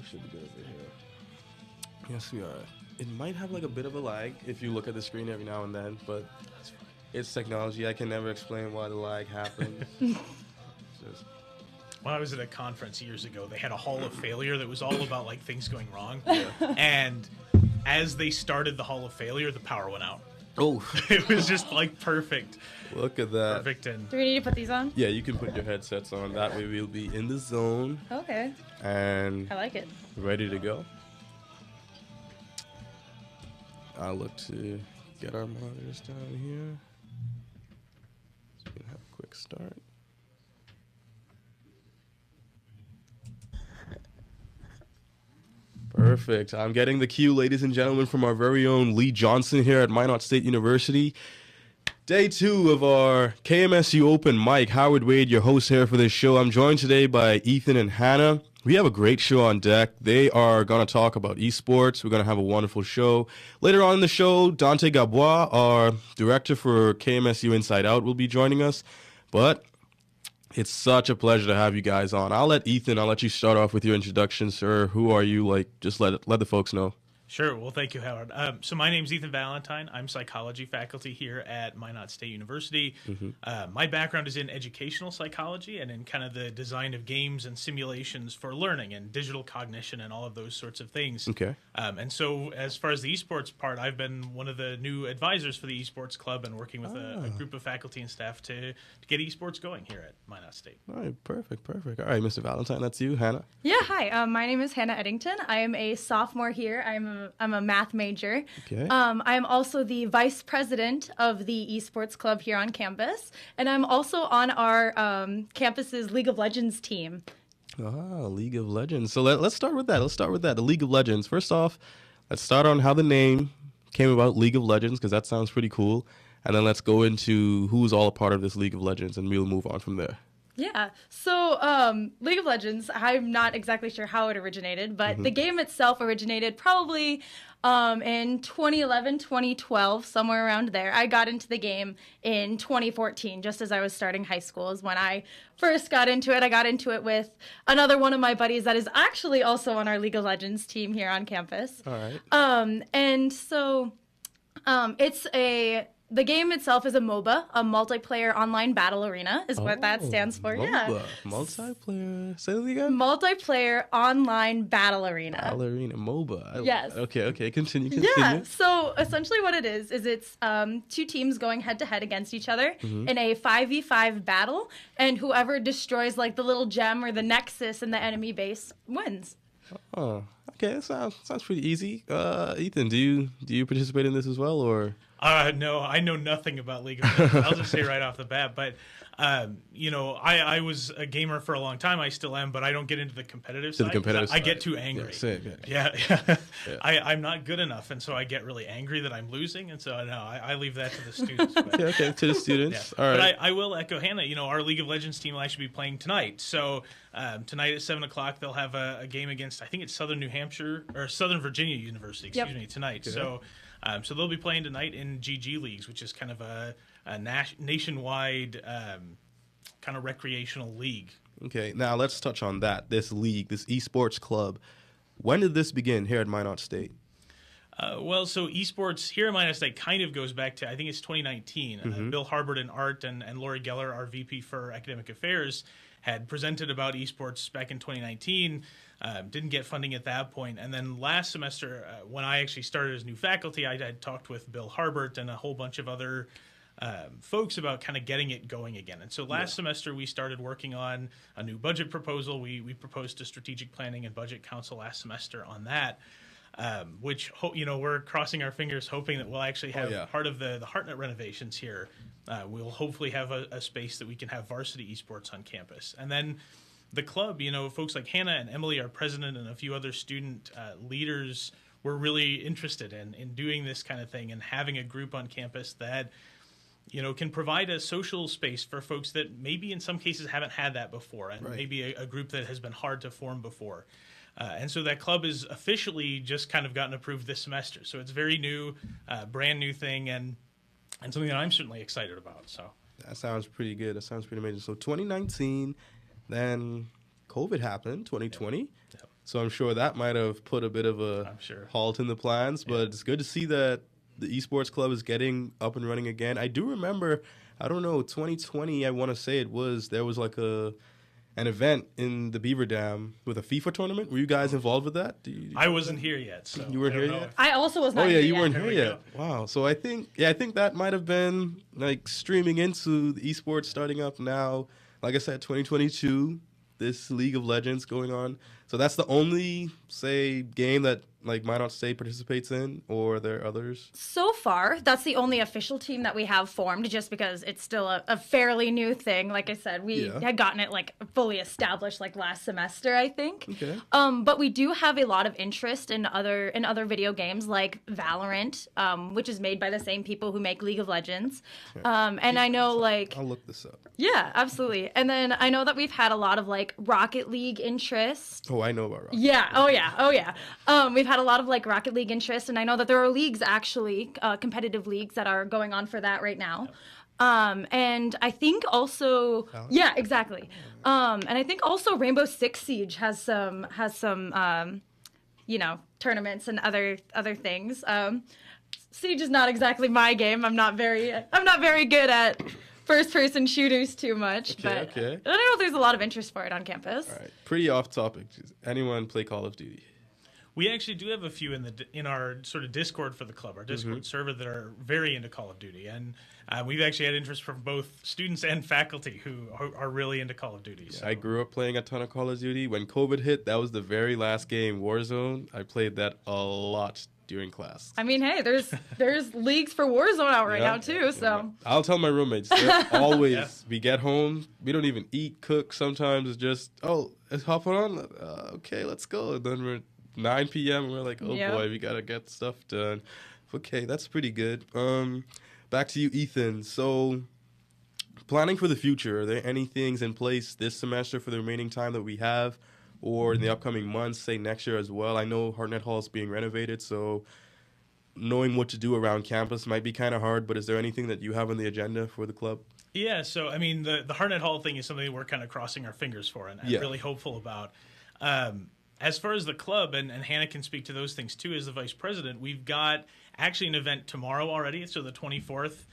should be good over here. Yes, we are. It might have like a bit of a lag if you look at the screen every now and then, but it's technology. I can never explain why the lag happens. Just, When I was at a conference years ago, they had a Hall of Failure that was all about like things going wrong. yeah. And as they started the Hall of Failure, the power went out. Oh, It was just like perfect. look at that. Perfect. And Do we need to put these on? Yeah, you can put your headsets on. That way we'll be in the zone Okay. and I like it. ready to go. I'll look to get our monitors down here. So we can have a quick start. Perfect. I'm getting the cue, ladies and gentlemen, from our very own Lee Johnson here at Minot State University. Day 2 of our KMSU Open Mic. Howard Wade, your host here for this show. I'm joined today by Ethan and Hannah. We have a great show on deck. They are going to talk about esports. We're going to have a wonderful show. Later on in the show, Dante Gabois, our director for KMSU Inside Out, will be joining us. But it's such a pleasure to have you guys on. I'll let you start off with your introduction, sir. Who are you? Just let the folks know. Sure. Well, thank you, Howard. So my name's Ethan Valentine. I'm psychology faculty here at Minot State University. My background is in educational psychology and in kind of the design of games and simulations for learning and digital cognition and all of those sorts of things. Okay. And so as far as the esports part, I've been one of the new advisors for the esports club and working with a group of faculty and staff to get esports going here at Minot State. All right, perfect. All right, Mr. Valentine, that's you. Hannah? Yeah, hi. My name is Hannah Eddington. I am a sophomore here. I'm a math major. Okay. I am also the vice president of the esports club here on campus, and I'm also on our campus's League of Legends team. Ah, League of Legends. So let's start with that. The League of Legends. First off, let's start on how the name came about, League of Legends, because that sounds pretty cool. And then let's go into who's all a part of this League of Legends, and we'll move on from there. Yeah, so League of Legends, I'm not exactly sure how it originated, but the game itself originated probably in 2011, 2012, somewhere around there. I got into the game in 2014, just as I was starting high school is when I first got into it. I got into it with another one of my buddies that is actually also on our League of Legends team here on campus. All right. And so the game itself is a MOBA, a multiplayer online battle arena, is what that stands for. MOBA. Yeah. Multiplayer. Say that again. Multiplayer online battle arena. Battle arena. MOBA. Yes. Okay. Continue. Yeah. So essentially, what it is it's two teams going head to head against each other in a 5v5 battle, and whoever destroys like the little gem or the nexus in the enemy base wins. Oh, okay. That sounds pretty easy. Ethan, do you participate in this as well, or? No, I know nothing about League of Legends. I'll just say right off the bat. But, I was a gamer for a long time. I still am, but I don't get into the competitive side. I get too angry. Yeah. I'm not good enough, and so I get really angry that I'm losing, and so no, I leave that to the students. But, Okay, to the students. Yeah. All right. But I will echo Hannah. Our League of Legends team will actually be playing tonight. So tonight at 7 o'clock, they'll have a game against, I think it's Southern Virginia University, tonight. Okay. So they'll be playing tonight in GG Leagues, which is kind of a nationwide kind of recreational league. Okay, now let's touch on that. This league, this esports club. When did this begin here at Minot State? So esports here at Minot State kind of goes back to, I think it's 2019. Bill Harbert and Art and Lori Geller, our VP for Academic Affairs, had presented about esports back in 2019. Didn't get funding at that point. And then last semester, when I actually started as new faculty, I had talked with Bill Harbert and a whole bunch of other folks about kind of getting it going again. And so last semester, we started working on a new budget proposal. We proposed to Strategic Planning and Budget Council last semester on that. Which, we're crossing our fingers hoping that we'll actually have part of the Hartnett renovations here. We'll hopefully have a space that we can have varsity esports on campus. And then the club, folks like Hannah and Emily, our president, and a few other student leaders were really interested in doing this kind of thing and having a group on campus that, can provide a social space for folks that maybe in some cases haven't had that before, and maybe a group that has been hard to form before. And so that club is officially just kind of gotten approved this semester. So it's very new, brand new thing, and something that I'm certainly excited about. So that sounds pretty good. That sounds pretty amazing. So 2019, then COVID happened, 2020. Yep. So I'm sure that might have put a bit of a halt in the plans, but it's good to see that the esports club is getting up and running again. I do remember, I don't know, 2020, I want to say there was like an event in the Beaver Dam with a FIFA tournament. Were you guys involved with that? I wasn't here yet. So you weren't here yet? I also was not here. Oh, yeah, here you yet. weren't here yet. Wow. So I think that might have been like streaming into the esports starting up now. Like I said, 2022, this League of Legends going on. So that's the only, say, game that like Minot State participates in, or are there others? So far, that's the only official team that we have formed, just because it's still a fairly new thing. Like I said, we had gotten it like fully established like last semester, I think. Okay. But we do have a lot of interest in other video games like Valorant, which is made by the same people who make League of Legends. Okay. And I know like I'll look this up. Yeah, absolutely. And then I know that we've had a lot of like Rocket League interest. Oh, I know about Rocket. Yeah. Oh yeah. We've had a lot of like Rocket League interest, and I know that there are leagues actually, competitive leagues that are going on for that right now. And I think also, yeah, exactly. And I think also Rainbow Six Siege has some tournaments and other things. Siege is not exactly my game. I'm not very good at first-person shooters too much, but I don't know if there's a lot of interest for it on campus. All right, pretty off topic. Does anyone play Call of Duty? We actually do have a few in our sort of Discord for the club, our Discord server, that are very into Call of Duty, and we've actually had interest from both students and faculty who are really into Call of Duty. So. I grew up playing a ton of Call of Duty. When COVID hit, that was the very last game, Warzone. I played that a lot during class. I mean, hey, there's leagues for Warzone out right now too. So I'll tell my roommates, they're always we get home, we don't even eat, cook. Sometimes it's just let's hop on. Okay, let's go. And then we're 9 p.m. and we're like, boy, we gotta get stuff done. Okay, that's pretty good. Back to you, Ethan. So, planning for the future, are there any things in place this semester for the remaining time that we have, or in the upcoming months, say next year as well? I know Hartnett Hall is being renovated, so knowing what to do around campus might be kind of hard, but is there anything that you have on the agenda for the club? Yeah, so, I mean, the Hartnett Hall thing is something we're kind of crossing our fingers for and really hopeful about. As far as the club, and Hannah can speak to those things too as the vice president, we've got actually an event tomorrow already. So the 24th,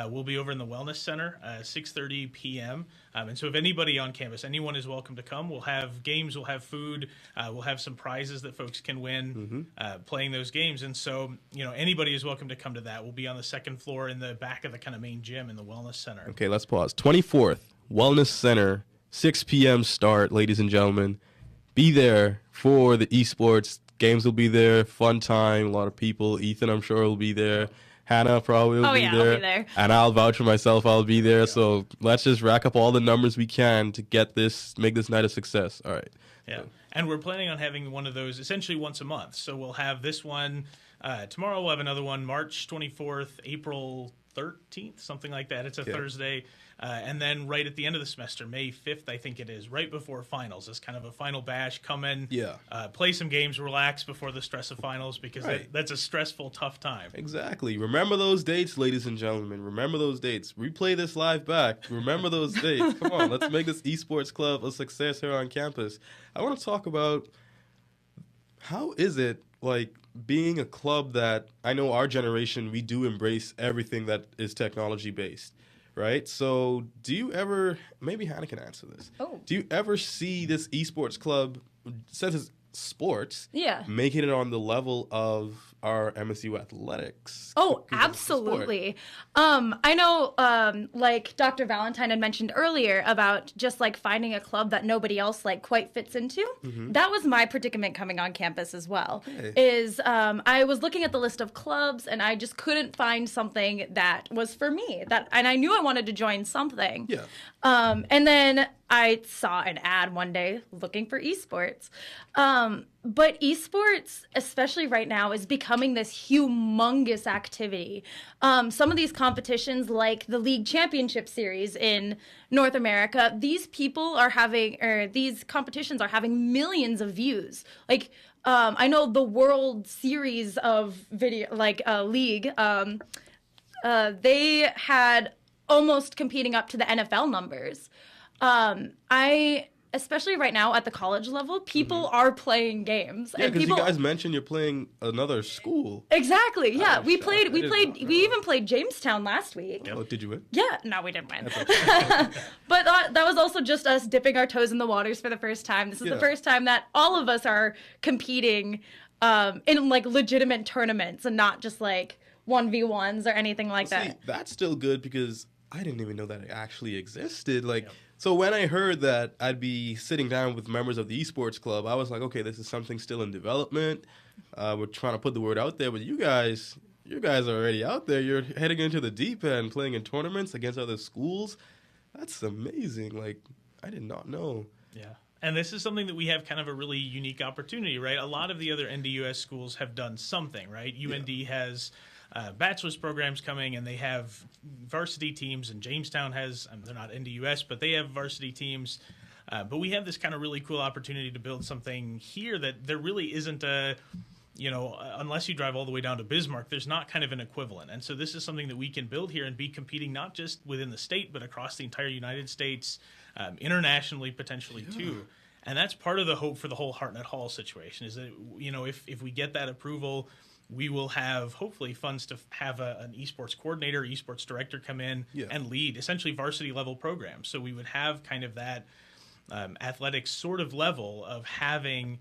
we'll be over in the Wellness Center, 6:30 p.m. And so if anybody on campus, anyone is welcome to come. We'll have games, we'll have food, we'll have some prizes that folks can win playing those games. And so, anybody is welcome to come to that. We'll be on the second floor in the back of the kind of main gym in the Wellness Center. Okay, let's pause. 24th, Wellness Center, 6 p.m. start, ladies and gentlemen. Be there for the esports. Games will be there. Fun time. A lot of people. Ethan, I'm sure, will be there. Hannah probably will be there. I'll be there. And I'll vouch for myself. I'll be there. So let's just rack up all the numbers we can to make this night a success. All right. Yeah. And we're planning on having one of those essentially once a month. So we'll have this one. Tomorrow we'll have another one, March 24th, April 13th, something like that. It's a Thursday. And then right at the end of the semester, May 5th, I think it is, right before finals, is kind of a final bash. Come in, play some games, relax before the stress of finals, because that's a stressful, tough time. Exactly. Remember those dates, ladies and gentlemen. Remember those dates. Replay this live back. Remember those dates. Come on, let's make this esports club a success here on campus. I want to talk about how is it like being a club that I know our generation, we do embrace everything that is technology based. Right? So do you ever, maybe Hannah can answer this. Do you ever see this esports club, since it's sports, making it on the level of our MSU athletics? Oh, absolutely. I know, like Dr. Valentine had mentioned earlier about just like finding a club that nobody else like quite fits into. That was my predicament coming on campus as well. I was looking at the list of clubs and I just couldn't find something that was for me. And I knew I wanted to join something. And then I saw an ad one day looking for esports. But esports, especially right now, is becoming this humongous activity. Some of these competitions, like the League Championship Series in North America, these competitions are having millions of views. Like, I know the World Series of video, like League, they had almost competing up to the NFL numbers. especially right now at the college level, people are playing games. Yeah, and because people you guys mentioned you're playing another school. Exactly. Yeah, I'm we shocked. played. I We did played. not know. We even played Jamestown last week. Oh, did you win? Yeah, no, we didn't win. But that was also just us dipping our toes in the waters for the first time. This is the first time that all of us are competing in like legitimate tournaments and not just like 1v1s or anything like that. See, that's still good because I didn't even know that it actually existed. Like, so when I heard that I'd be sitting down with members of the esports club, I was like, okay, this is something still in development. We're trying to put the word out there, but you guys are already out there. You're heading into the deep end, playing in tournaments against other schools. That's amazing. Like, I did not know. Yeah. And this is something that we have kind of a really unique opportunity, right? A lot of the other NDUS schools have done something, right? UND has bachelor's programs coming, and they have varsity teams, and Jamestown has, they're not NDUS, but they have varsity teams. But we have this kind of really cool opportunity to build something here that there really isn't a, unless you drive all the way down to Bismarck, there's not kind of an equivalent. And so this is something that we can build here and be competing not just within the state, but across the entire United States, internationally potentially too. And that's part of the hope for the whole Hartnett Hall situation is that, if we get that approval, we will have hopefully funds to have an esports coordinator, esports director come in and lead essentially varsity level programs. So we would have kind of that athletics sort of level of having,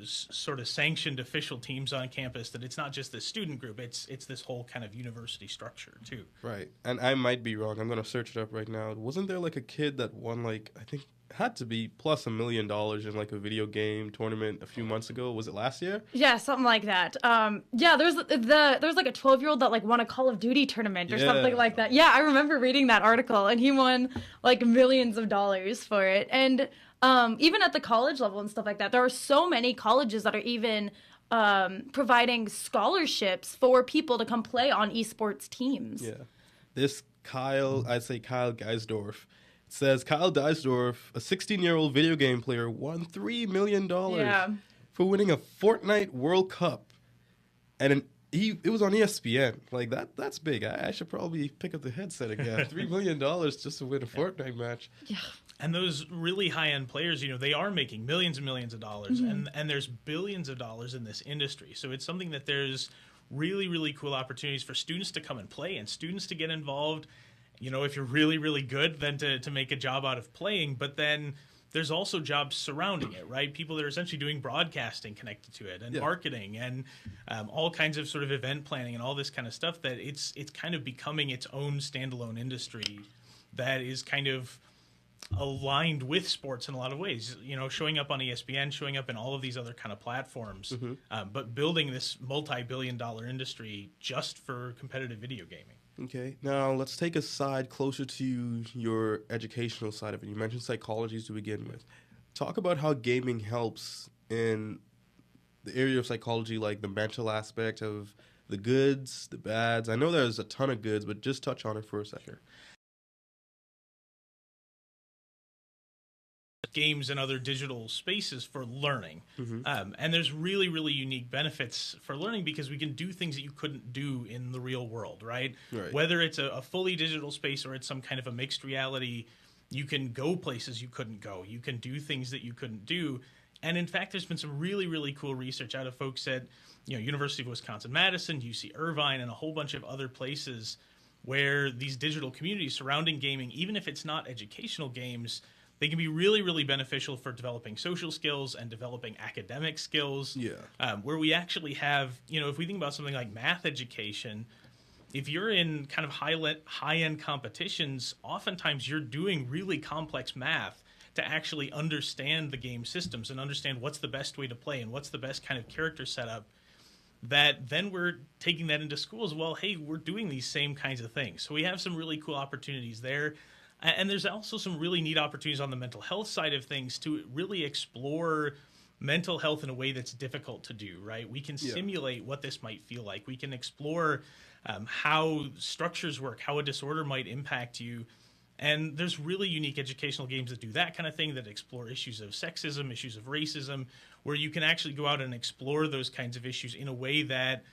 sort of sanctioned official teams on campus, that it's not just this student group, it's this whole kind of university structure too. Right. And I might be wrong. I'm going to search it up right now. Wasn't there like a kid that won I think had to be plus $1 million in like a video game tournament a few months ago? Was it last year? Yeah, something like that. There's like a 12-year-old that like won a Call of Duty tournament or something like that. Yeah, I remember reading that article, and he won like millions of dollars for it. And even at the college level and stuff like that, there are so many colleges that are even providing scholarships for people to come play on esports teams. Yeah. This Kyle Geisdorf, says Kyle Geisdorf, a 16-year-old video game player, won $3 million for winning a Fortnite World Cup. And it was on ESPN. Like, that's big. I should probably pick up the headset again. $3 million just to win a Fortnite match. Yeah. And those really high-end players, they are making millions and millions of dollars. And there's billions of dollars in this industry. So it's something that there's really, really cool opportunities for students to come and play and students to get involved. If you're really, really good, then to make a job out of playing. But then there's also jobs surrounding it, right? People that are essentially doing broadcasting connected to it and marketing and all kinds of sort of event planning and all this kind of stuff, that it's kind of becoming its own standalone industry that is kind of aligned with sports in a lot of ways, showing up on ESPN, showing up in all of these other kind of platforms, but building this multi-billion-dollar industry just for competitive video gaming. Okay, now let's take a side closer to your educational side of it. You mentioned psychology to begin with. Talk about how gaming helps in the area of psychology, like the mental aspect of the goods, the bads. I know there's a ton of goods, but just touch on it for a second. Games and other digital spaces for learning. And there's really, really unique benefits for learning because we can do things that you couldn't do in the real world, right? Whether it's a fully digital space or it's some kind of a mixed reality, you can go places you couldn't go. You can do things that you couldn't do. And in fact, there's been some really, really cool research out of folks at University of Wisconsin-Madison, UC Irvine, and a whole bunch of other places where these digital communities surrounding gaming, even if it's not educational games, they can be really, really beneficial for developing social skills and developing academic skills. Where we actually have, if we think about something like math education, if you're in kind of high-end competitions, oftentimes you're doing really complex math to actually understand the game systems and understand what's the best way to play and what's the best kind of character setup. That then we're taking that into school as well. Hey, we're doing these same kinds of things. So we have some really cool opportunities there. And there's also some really neat opportunities on the mental health side of things to really explore mental health in a way that's difficult to do, right? We can simulate what this might feel like. We can explore how structures work, how a disorder might impact you. And there's really unique educational games that do that kind of thing, that explore issues of sexism, issues of racism, where you can actually go out and explore those kinds of issues in a way that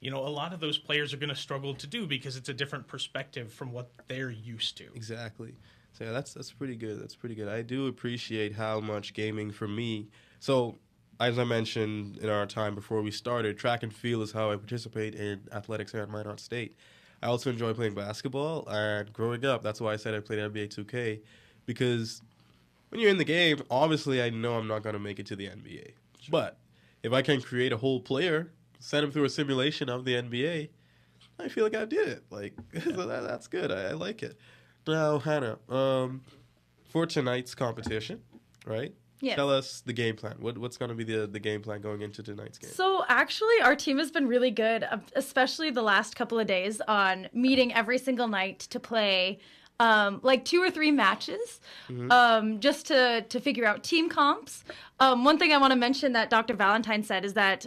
a lot of those players are going to struggle to do because it's a different perspective from what they're used to. Exactly. So yeah, that's pretty good. That's pretty good. I do appreciate how much gaming for me. So as I mentioned in our time before we started, track and field is how I participate in athletics here at Minot State. I also enjoy playing basketball, and growing up, that's why I said I played NBA 2K, because when you're in the game, obviously I know I'm not going to make it to the NBA. Sure. But if I can create a whole player, send him through a simulation of the NBA, I feel like I did it. Like, so that's good. I like it. Now, Hannah, for tonight's competition, right? Yes. Tell us the game plan. What's going to be the game plan going into tonight's game? So actually, our team has been really good, especially the last couple of days, on meeting every single night to play like 2 or 3 matches, just to figure out team comps. One thing I want to mention that Dr. Valentine said is that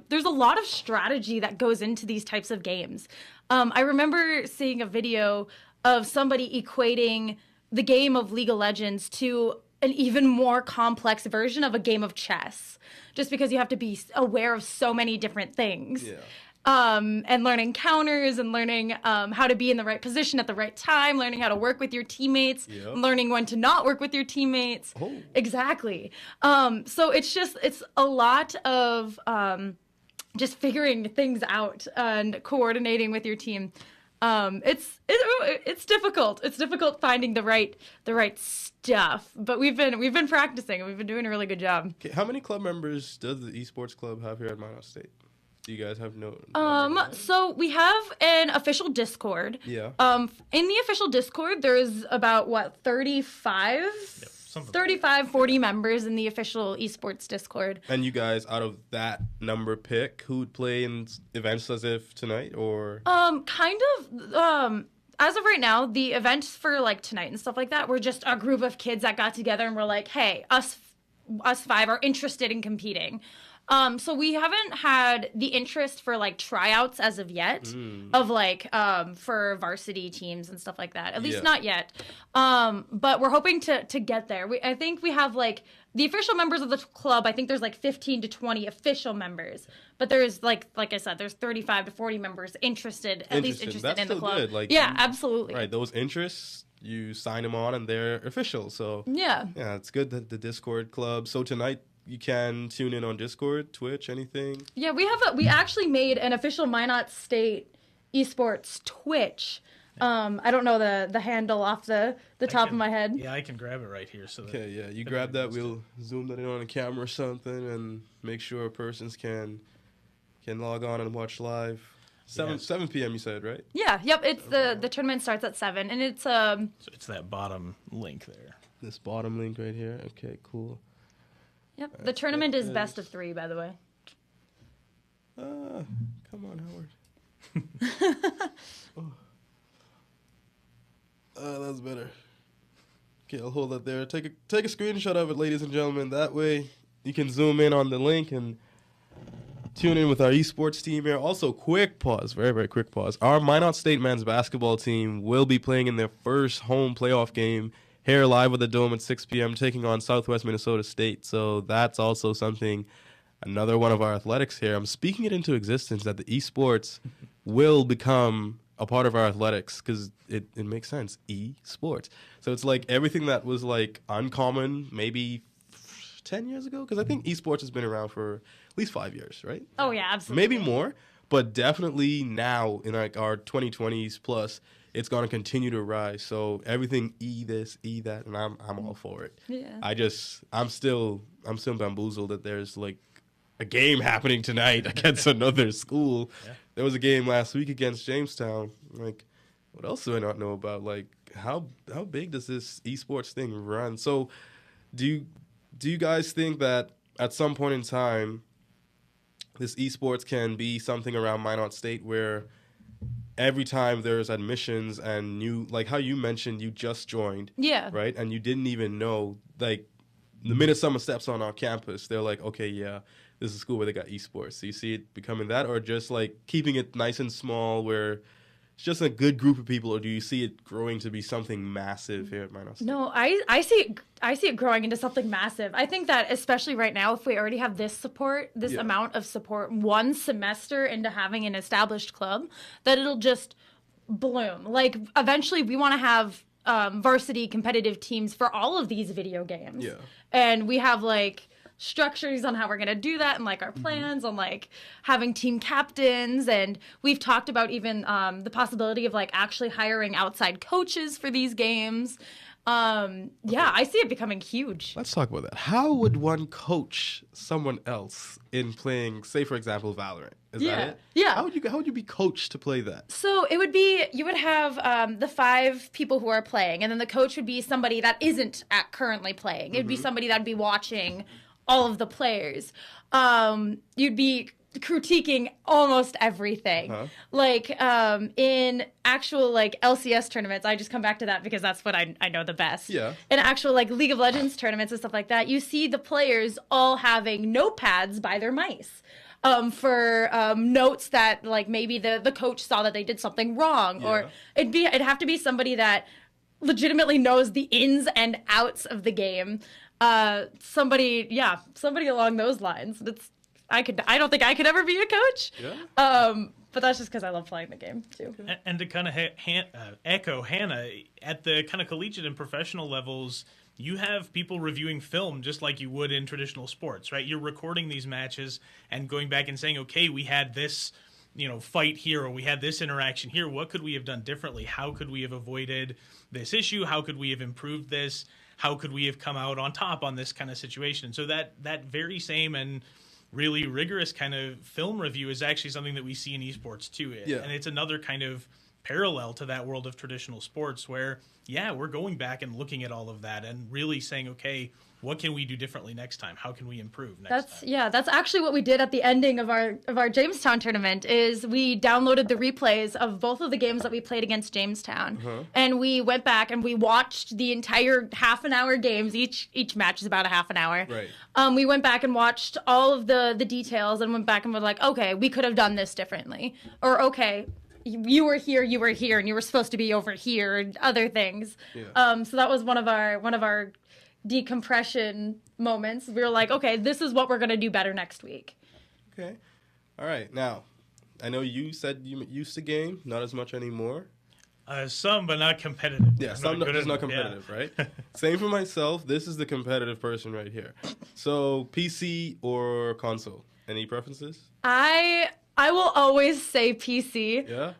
there's a lot of strategy that goes into these types of games. I remember seeing a video of somebody equating the game of League of Legends to an even more complex version of a game of chess, just because you have to be aware of so many different things. Yeah. And learning counters and learning how to be in the right position at the right time, learning how to work with your teammates, learning when to not work with your teammates. Oh. Exactly. So it's a lot of just figuring things out and coordinating with your team. It's difficult. It's difficult finding the right stuff, but we've been practicing and we've been doing a really good job. Okay, how many club members does the esports club have here at Minot State? Do you guys have no? So we have an official Discord. Yeah. In the official Discord, there's about 35? Yep, 35, 40 members in the official esports Discord. And you guys, out of that number, pick who would play in events as if tonight, or? Kind of. As of right now, the events for like tonight and stuff like that, we're just a group of kids that got together and we're like, hey, us 5 are interested in competing. So we haven't had the interest for like tryouts as of yet of like for varsity teams and stuff like that. At least not yet. But we're hoping to get there. I think we have like the official members of the club. I think there's like 15 to 20 official members. But there's like I said, there's 35 to 40 members interested in the club. Good. Like, absolutely. Right, those interests, you sign them on and they're official. So yeah, it's good that the Discord club. So tonight, you can tune in on Discord, Twitch, anything. Yeah, we actually made an official Minot State esports Twitch. I don't know the handle off the top of my head. Yeah, I can grab it right here. So okay, yeah, you grab that. We'll zoom that in on a camera or something, and make sure persons can log on and watch live. 7 p.m. You said, right? Yeah. Yep. It's the tournament starts at 7, and it's So it's that bottom link there. This bottom link right here. Okay, cool. Yep. The tournament is best of 3, by the way. Come on, Howard. That's better. Okay, I'll hold that there. Take a screenshot of it, ladies and gentlemen. That way you can zoom in on the link and tune in with our esports team here. Also, quick pause, very, very quick pause. Our Minot State men's basketball team will be playing in their first home playoff game here live at the Dome at 6 p.m., taking on Southwest Minnesota State. So that's also something, another one of our athletics here. I'm speaking it into existence that the esports will become a part of our athletics because it makes sense. E-sports. So it's like everything that was like uncommon maybe 10 years ago, because I think esports has been around for at least 5 years, right? Oh, yeah, absolutely. Maybe more, but definitely now in like our 2020s plus, it's going to continue to rise. So everything this, that, and I'm all for it. Yeah. I'm still bamboozled that there's like a game happening tonight against another school. Yeah. There was a game last week against Jamestown. Like, what else do I not know about? Like, how big does this esports thing run? So, do you guys think that at some point in time, this esports can be something around Minot State where every time there's admissions and new, like how you mentioned you just joined, right? And you didn't even know, like, the minute someone steps on our campus, they're like, okay, yeah, this is a school where they got esports. So you see it becoming that, or just like keeping it nice and small where it's just a good group of people, or do you see it growing to be something massive here at Minot State? No, I see it growing into something massive. I think that especially right now, if we already have this support, this amount of support, one semester into having an established club, that it'll just bloom. Like eventually we want to have varsity competitive teams for all of these video games. Yeah. And we have like structures on how we're going to do that and like our plans on like having team captains, and we've talked about even the possibility of like actually hiring outside coaches for these games. Yeah, I see it becoming huge. Let's talk about that. How would one coach someone else in playing, say, for example, Valorant? Is that it? Yeah. How would you be coached to play that? So it would be, you would have the 5 people who are playing, and then the coach would be somebody that isn't currently playing. It would be somebody that would be watching all of the players. You'd be critiquing almost everything. Like in actual like LCS tournaments, I just come back to that because that's what I know the best. Yeah. In actual like League of Legends tournaments and stuff like that, you see the players all having notepads by their mice. For notes that like maybe the coach saw that they did something wrong, or it'd have to be somebody that legitimately knows the ins and outs of the game. Somebody along those lines. I don't think I could ever be a coach. Yeah. But that's just because I love playing the game too. And to kind of echo Hannah, at the kind of collegiate and professional levels, you have people reviewing film just like you would in traditional sports, right? You're recording these matches and going back and saying, okay, we had this, fight here, or we had this interaction here. What could we have done differently? How could we have avoided this issue? How could we have improved this? How could we have come out on top on this kind of situation? So that very same and really rigorous kind of film review is actually something that we see in esports too. Yeah. And it's another kind of parallel to that world of traditional sports where, we're going back and looking at all of that and really saying, okay, what can we do differently next time? How can we improve next time? Yeah, that's actually what we did at the ending of our Jamestown tournament. Is we downloaded the replays of both of the games that we played against Jamestown, and we went back and we watched the entire half-an-hour games. Each match is about a half an hour. Right. We went back and watched all of the details and went back and were like, okay, we could have done this differently, or okay, you were here, and you were supposed to be over here, and other things. Yeah. So that was one of our decompression moments. We were like, okay, this is what we're going to do better next week. Okay. All right. Now, I know you said you used to game, not as much anymore. Some, but not competitive. Yeah, some just not competitive, right? Same for myself. This is the competitive person right here. So, PC or console? Any preferences? I will always say PC. Yeah.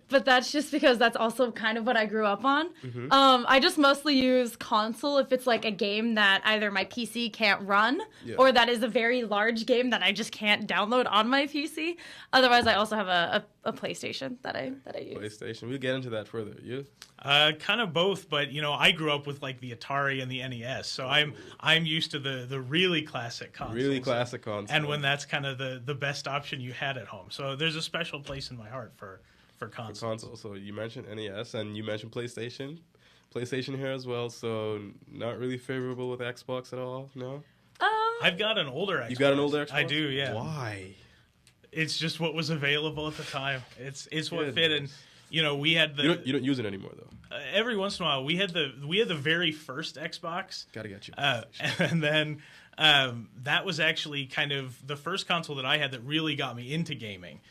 But that's just because that's also kind of what I grew up on. I just mostly use console if it's like a game that either my PC can't run or that is a very large game that I just can't download on my PC. Otherwise, I also have a PlayStation that I use. PlayStation. We'll get into that further. You? Kind of both, but I grew up with like the Atari and the NES, so I'm used to the really classic consoles. Really classic consoles. And when that's kind of the best option you had at home. So there's a special place in my heart for consoles. So you mentioned NES and you mentioned PlayStation. PlayStation here as well, so not really favorable with Xbox at all, no? I've got an older Xbox. You got an older Xbox? I do, yeah. Why? It's just what was available at the time. It's what fit, and we had the. You don't use it anymore though. Every once in a while, we had the very first Xbox. Gotta get you. And then that was actually kind of the first console that I had that really got me into gaming.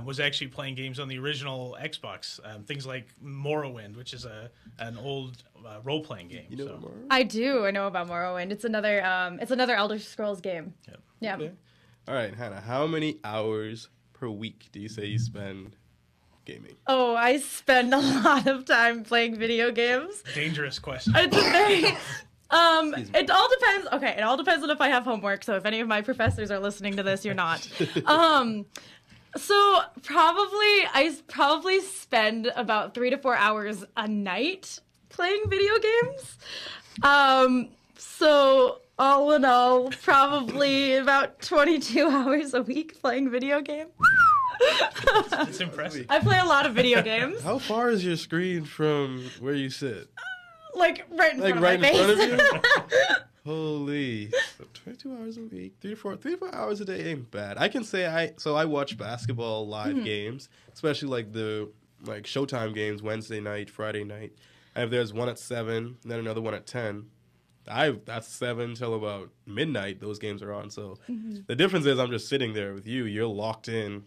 Was actually playing games on the original Xbox. Things like Morrowind, which is an old role playing game. You know Morrowind? I do. I know about Morrowind. It's another Elder Scrolls game. Yep. Yeah. Okay. All right, Hannah. How many hours per week do you say you spend gaming? Oh, I spend a lot of time playing video games. Dangerous question. It's a very it all depends. Okay, it all depends on if I have homework. So if any of my professors are listening to this, you're not. So I probably spend about 3 to 4 hours a night playing video games. So all in all, probably about 22 hours a week playing video games. It's impressive. I play a lot of video games. How far is your screen from where you sit? Like right in front Right of my in face. front of you? Holy. So 22 hours a week, 3 to 4 hours a day ain't bad. I can say I watch basketball live games, especially like the Showtime games Wednesday night, Friday night. And if there's one at 7, then another one at 10. That's 7 till about midnight those games are on. So the difference is I'm just sitting there with you. You're locked in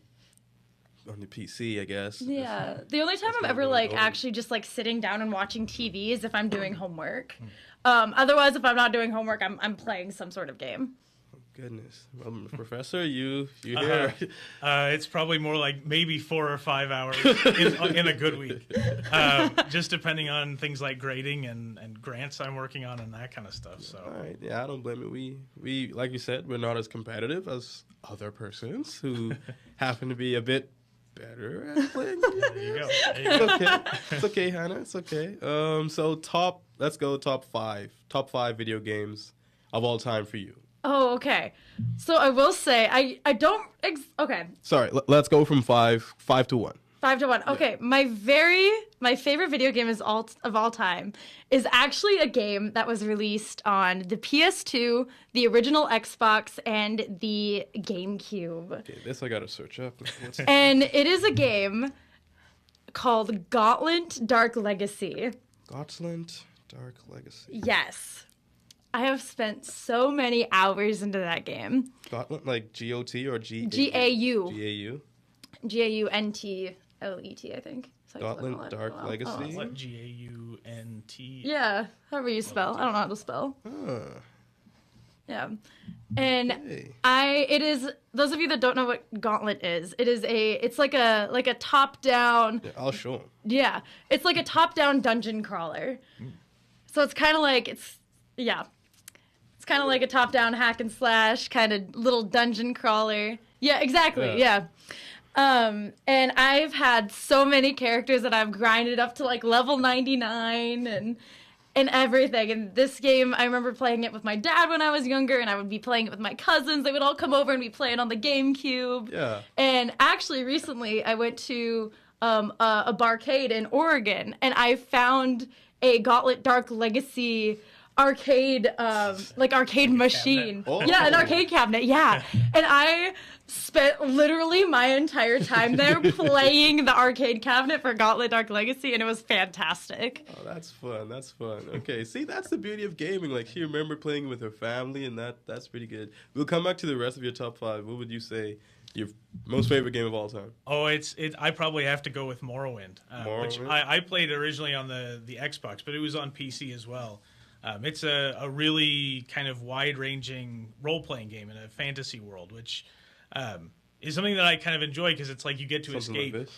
on the PC, I guess. Yeah. The only time I'm ever really like old. actually just like sitting down and watching TV is if I'm doing homework. Otherwise, if I'm not doing homework, I'm playing some sort of game. Goodness. Well, Professor, you here. It's probably more like maybe 4 or 5 hours in a good week, just depending on things like grading and grants I'm working on and that kind of stuff. So, All right. Yeah, I don't blame it. We like you said, we're not as competitive as other persons who happen to be a bit better at playing. there you go. There you go. It's okay. It's okay, Hannah. It's okay. So let's go top 5. Top 5 video games of all time for you. Oh, okay. So I will say I don't. Okay. Sorry, let's go from 5 to 1. 5 to 1. Okay, my favorite video game of all time is actually a game that was released on the PS2, the original Xbox, and the GameCube. Okay, this I gotta search up. And it is a game called Gauntlet Dark Legacy. Gauntlet Dark Legacy. Yes. I have spent so many hours into that game. Gauntlet, like G-O-T or G-A-U? G-A-U. G-A-U? G-A-U-N-T-L-E-T, I think. So Gauntlet Dark Legacy? What, G-A-U-N-T? Yeah, however you spell. I don't know how to spell. Huh. Yeah. And Hey. it is, those of you that don't know what Gauntlet is, it's like a top-down, Yeah, I'll show him. yeah, it's like a top-down dungeon crawler. So it's kind of like, it's kind of like a top-down hack and slash kind of little dungeon crawler. Yeah, exactly, yeah. And I've had so many characters that I've grinded up to like level 99 and everything. And this game, I remember playing it with my dad when I was younger, and I would be playing it with my cousins. They would all come over and be playing on the GameCube. Yeah. And actually, recently, I went to a barcade in Oregon, and I found a Gauntlet Dark Legacy arcade machine. Oh. Yeah, an arcade cabinet, yeah. And I spent literally my entire time there playing the arcade cabinet for Gauntlet Dark Legacy, and it was fantastic. Oh, that's fun. That's fun. Okay, see, that's the beauty of gaming. Like, she remembered playing with her family, and that's pretty good. We'll come back to the rest of your top 5. What would you say your most favorite game of all time? Oh, I probably have to go with Morrowind, which Morrowind? I played originally on the Xbox, but it was on PC as well. It's a really kind of wide-ranging role-playing game in a fantasy world, which is something that I kind of enjoy because it's like you get to Something escape. like this?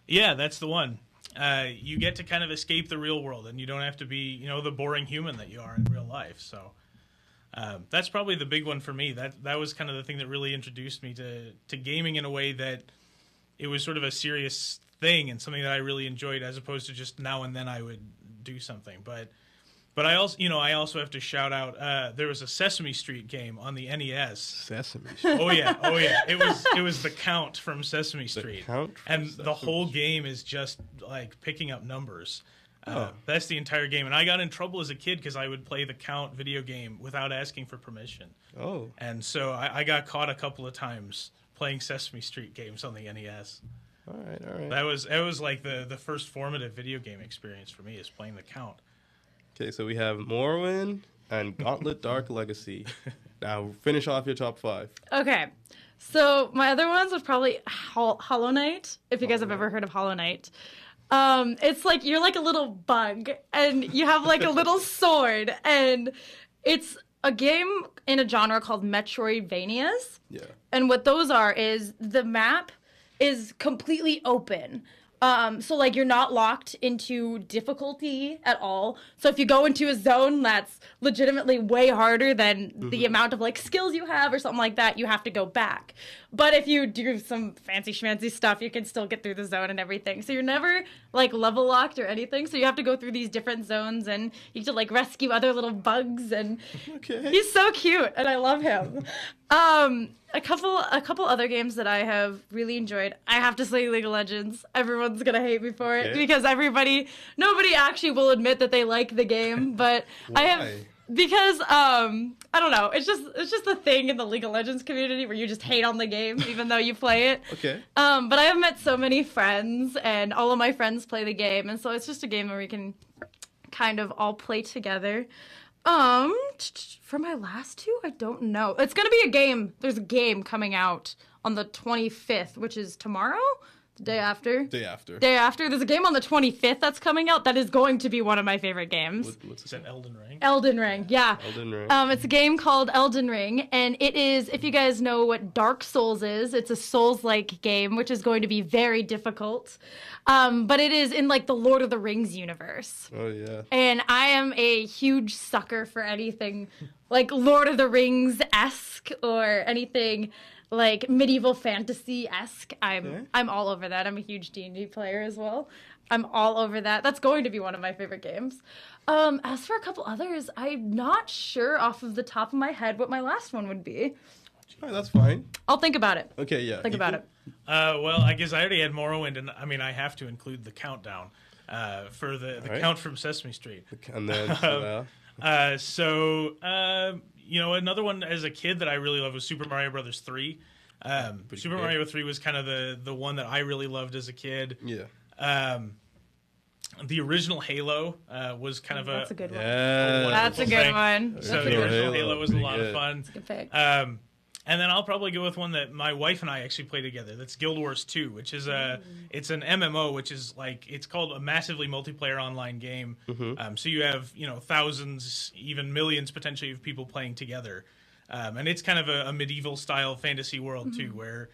Yeah, that's the one. You get to kind of escape the real world, and you don't have to be, the boring human that you are in real life. So that's probably the big one for me. That was kind of the thing that really introduced me to gaming in a way that it was sort of a serious thing and something that I really enjoyed, as opposed to just now and then I would do something. But I also have to shout out. There was a Sesame Street game on the NES. Sesame Street. Oh yeah. It was the Count from Sesame Street, Count from and Sesame the whole Street. game is just like picking up numbers. Oh. That's the entire game, and I got in trouble as a kid because I would play the Count video game without asking for permission, Oh. and so I got caught a couple of times playing Sesame Street games on the NES. All right. That was like the first formative video game experience for me, is playing the Count. Okay, so we have Morrowind and Gauntlet Dark Legacy. Now, finish off your top 5. Okay, so my other ones would probably Hollow Knight, if you guys have ever heard of Hollow Knight. It's like you're like a little bug, and you have like a little sword, and it's a game in a genre called Metroidvanias. Yeah. And what those are is the map is completely open. So like you're not locked into difficulty at all. So if you go into a zone that's legitimately way harder than the amount of like skills you have or something like that, you have to go back. But if you do some fancy schmancy stuff, you can still get through the zone and everything. So you're never like level locked or anything. So you have to go through these different zones, and you have to like rescue other little bugs, and Okay. he's so cute and I love him. A couple other games that I have really enjoyed. I have to say League of Legends. Everyone's gonna hate me for it Okay. because nobody actually will admit that they like the game, but I have Why? because I don't know. It's just a thing in the League of Legends community where you just hate on the game even though you play it. Okay. But I have met so many friends, and all of my friends play the game, and so it's just a game where we can kind of all play together. For my last two, I don't know. It's gonna be a game. There's a game coming out on the 25th, which is tomorrow. The day after. Day after. Day after. There's a game on the 25th that's coming out that is going to be one of my favorite games. Is that Elden Ring? Elden Ring, yeah. Elden Ring. It's a game called Elden Ring, and it is, if you guys know what Dark Souls is, it's a Souls-like game, which is going to be very difficult. But it is in, like, the Lord of the Rings universe. Oh, yeah. And I am a huge sucker for anything, like, Lord of the Rings-esque, or anything like medieval fantasy-esque. I'm all over that. I'm a huge D&D player as well. I'm all over that. That's going to be one of my favorite games. As for a couple others, I'm not sure off of the top of my head what my last one would be. All right, that's fine. I'll think about it. Okay, yeah. Think about it. Well, I guess I already had Morrowind, and I mean, I have to include the countdown for the right. Count from Sesame Street. And then, You know, another one as a kid that I really loved was Super Mario Brothers 3. Super Mario 3 was kind of the one that I really loved as a kid. Yeah. The original Halo was kind of That's a good one. Yeah. That's a good one. So the original Halo was a lot of fun. That's a good pick. And then I'll probably go with one that my wife and I actually play together. That's Guild Wars 2, which is it's an MMO, which is like, it's called a massively multiplayer online game. So you have, you know, thousands, even millions potentially of people playing together. And it's kind of a medieval style fantasy world too, where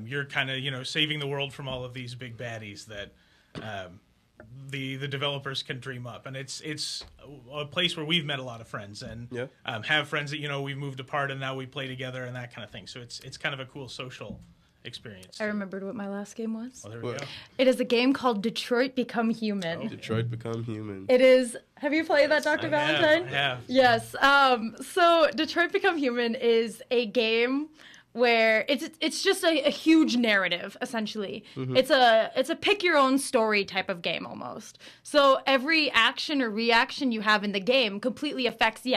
you're kind of, you know, saving the world from all of these big baddies that the developers can dream up, and it's a place where we've met a lot of friends and have friends that, you know, we've moved apart and now we play together and that kind of thing. So it's kind of a cool social experience. I remembered what my last game was. Oh, there we go. It is a game called Detroit Become Human. Detroit Become Human. It is. Have you played that, Dr. Valentine? I have. Yes. So Detroit Become Human is a game where it's just a huge narrative, essentially. It's a pick your own story type of game almost. So every action or reaction you have in the game completely affects the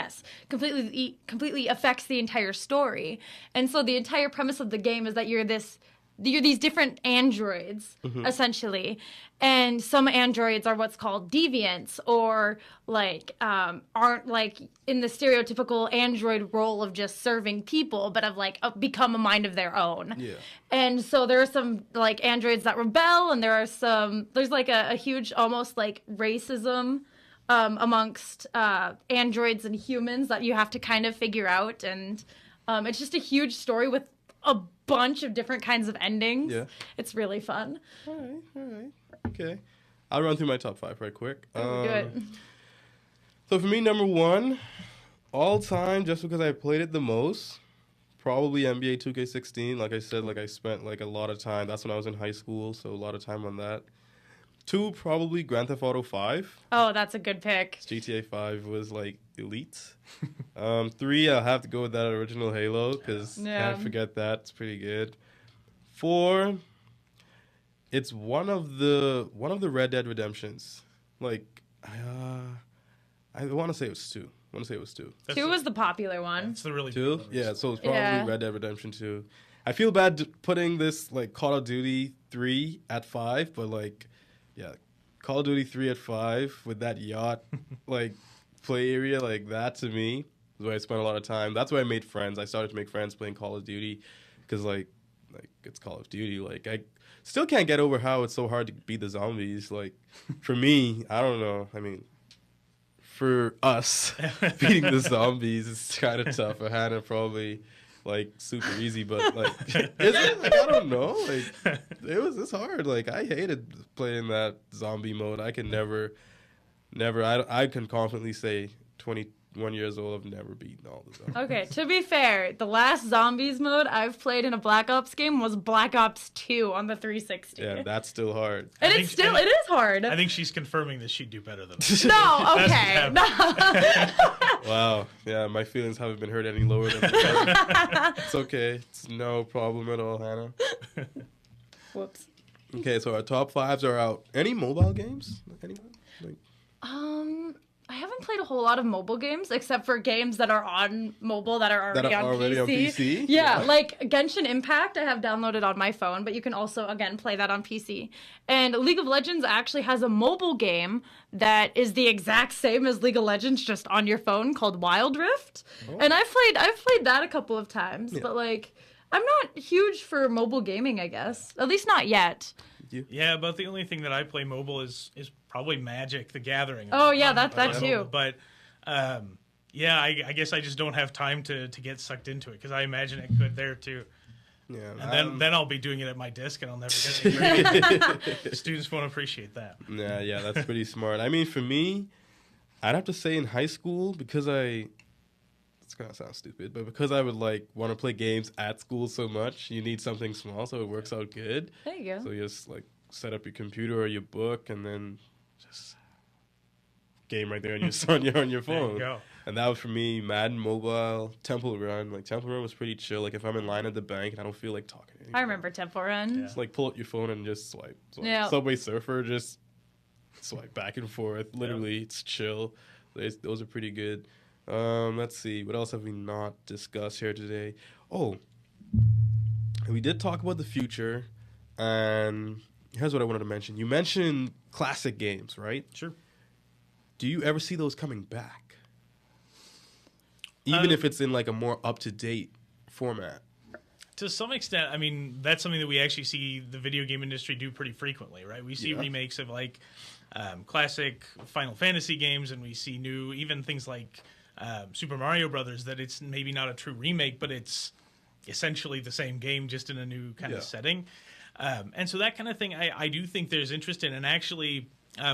entire story. And so the entire premise of the game is that you're these different androids, essentially. And some androids are what's called deviants, or like aren't like in the stereotypical android role of just serving people, but have like become a mind of their own. Yeah. And so there are some like androids that rebel, and there's like a huge almost like racism amongst androids and humans that you have to kind of figure out. And it's just a huge story with a bunch of different kinds of endings. Yeah. It's really fun. All right. Okay. I'll run through my top 5 right quick. Do it. So for me, number 1, all time, just because I played it the most, probably NBA 2K16. Like I said, like I spent like a lot of time. That's when I was in high school, so a lot of time on that. 2, probably Grand Theft Auto 5. Oh, that's a good pick. GTA 5 was like elite. 3, I'll have to go with that original Halo because can't forget that. It's pretty good. 4, it's one of the Red Dead Redemptions. Like I want to say it was 2. That's 2 was the popular one. It's the really 2? good one. Yeah, so it's probably Red Dead Redemption 2. I feel bad putting this like Call of Duty 3 at 5, but like Call of Duty 3 at 5 with that yacht like play area, like that to me is where I spent a lot of time. That's where I made friends. I started to make friends playing Call of Duty because like it's Call of Duty. Like I still can't get over how it's so hard to beat the zombies. Like for me, I don't know. I mean, for us beating the zombies, it's kind of tough. For Hannah, probably like super easy, but like is it? Like I don't know. Like it's hard. Like I hated playing that zombie mode. I can never. I can confidently say 21 years old, I've never beaten all the zombies. Okay, to be fair, the last zombies mode I've played in a Black Ops game was Black Ops 2 on the 360. Yeah, that's still hard. And it is hard. I think she's confirming that she'd do better than us. No, okay. No. Wow. Yeah, my feelings haven't been hurt any lower than that. It's okay. It's no problem at all, Hannah. Whoops. Okay, so our top 5s are out. Any mobile games? Anyone? Like, I haven't played a whole lot of mobile games except for games that are on mobile that are already on PC. Yeah, like Genshin Impact I have downloaded on my phone, but you can also, again, play that on PC. And League of Legends actually has a mobile game that is the exact same as League of Legends, just on your phone, called Wild Rift. Oh. And I've played that a couple of times, but like I'm not huge for mobile gaming, I guess. At least not yet. you? Yeah, about the only thing that I play mobile is probably Magic: The Gathering. Oh yeah, that too. But yeah, I guess I just don't have time to get sucked into it because I imagine it could there too. Yeah, and then I'll be doing it at my desk and I'll never get it. Students won't appreciate that. Yeah, that's pretty smart. I mean, for me, I'd have to say in high school because it's gonna sound stupid, but because I would like want to play games at school so much, you need something small, so it works out good. There you go. So you just like set up your computer or your book, and then just game right there on your on your phone. There you go. And that was for me, Madden Mobile, Temple Run. Like Temple Run was pretty chill. Like if I'm in line at the bank and I don't feel like talking to anyone, I remember Temple Run. just like pull out your phone and just swipe. Yeah. Subway Surfer, just swipe back and forth. Literally, it's chill. Those are pretty good. Let's see. What else have we not discussed here today? Oh, we did talk about the future, and here's what I wanted to mention. You mentioned classic games, right? Sure. Do you ever see those coming back? Even if it's in like a more up-to-date format. To some extent, I mean, that's something that we actually see the video game industry do pretty frequently, right? We see remakes of like classic Final Fantasy games, and we see new, even things like Super Mario Brothers, that it's maybe not a true remake, but it's essentially the same game, just in a new kind of setting. And so that kind of thing, I do think there's interest in. And actually,